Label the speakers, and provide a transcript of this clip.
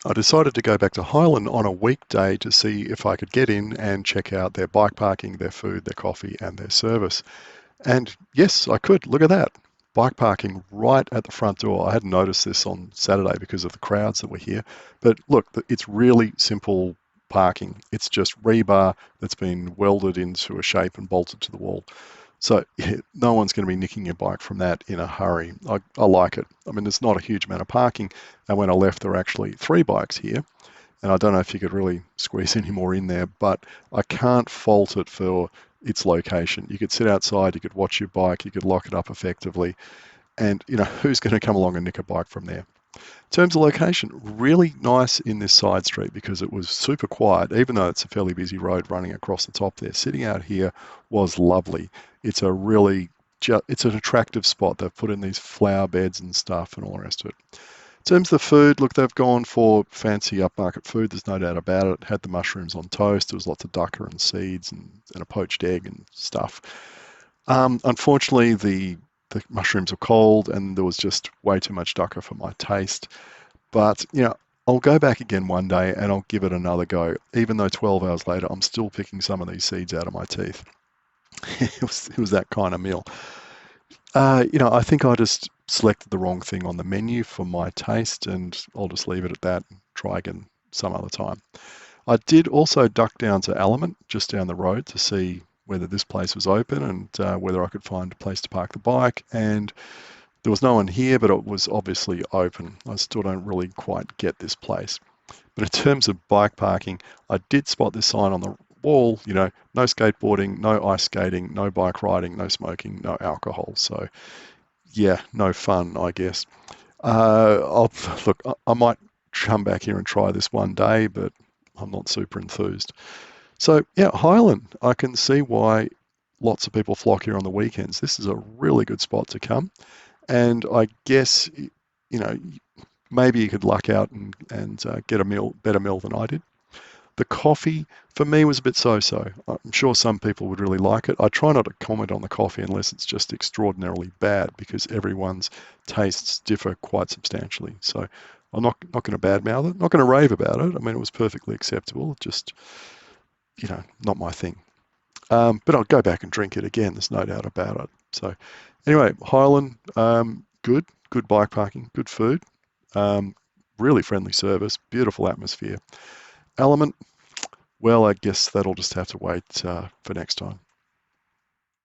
Speaker 1: I decided to go back to Hylin on a weekday to see if I could get in and check out their bike parking, their food, their coffee, and their service. And yes, I could. Look at that. Bike parking right at the front door. I hadn't noticed this on Saturday because of the crowds that were here. But look, it's really simple parking. It's just rebar that's been welded into a shape and bolted to the wall. So yeah, no one's going to be nicking your bike from that in a hurry. I like it. I mean, there's not a huge amount of parking. And when I left, there were actually three bikes here. And I don't know if you could really squeeze any more in there, but I can't fault it for its location. You could sit outside, you could watch your bike, you could lock it up effectively. And, who's going to come along and nick a bike from there? In terms of location, really nice in this side street because it was super quiet, even though it's a fairly busy road running across the top there. Sitting out here was lovely. It's a really, it's an attractive spot. They've put in these flower beds and stuff and all the rest of it. In terms of the food, look, they've gone for fancy upmarket food. There's no doubt about it. Had the mushrooms on toast. There was lots of ducker and seeds and a poached egg and stuff. Unfortunately, the mushrooms were cold and there was just way too much ducker for my taste. But, I'll go back again one day and I'll give it another go. Even though 12 hours later, I'm still picking some of these seeds out of my teeth. It was that kind of meal. I think I just selected the wrong thing on the menu for my taste, and I'll just leave it at that and try again some other time. I did also duck down to Aliment just down the road to see whether this place was open and whether I could find a place to park the bike. And there was no one here, but it was obviously open. I still don't really quite get this place. But in terms of bike parking, I did spot this sign on the wall, no skateboarding, no ice skating, no bike riding, no smoking, no alcohol. So yeah, no fun, I guess. Look, I might come back here and try this one day, but I'm not super enthused. So yeah, Highland, I can see why lots of people flock here on the weekends. This is a really good spot to come. And I guess, know, maybe you could luck out and get a better meal than I did. The coffee for me was a bit so-so. I'm sure some people would really like it. I try not to comment on the coffee unless it's just extraordinarily bad because everyone's tastes differ quite substantially. So I'm not going to badmouth it, not going to rave about it. I mean, it was perfectly acceptable, just, not my thing. But I'll go back and drink it again. There's no doubt about it. So anyway, Highland, good bike parking, good food, really friendly service, beautiful atmosphere. Element, well, I guess that'll just have to wait for next time.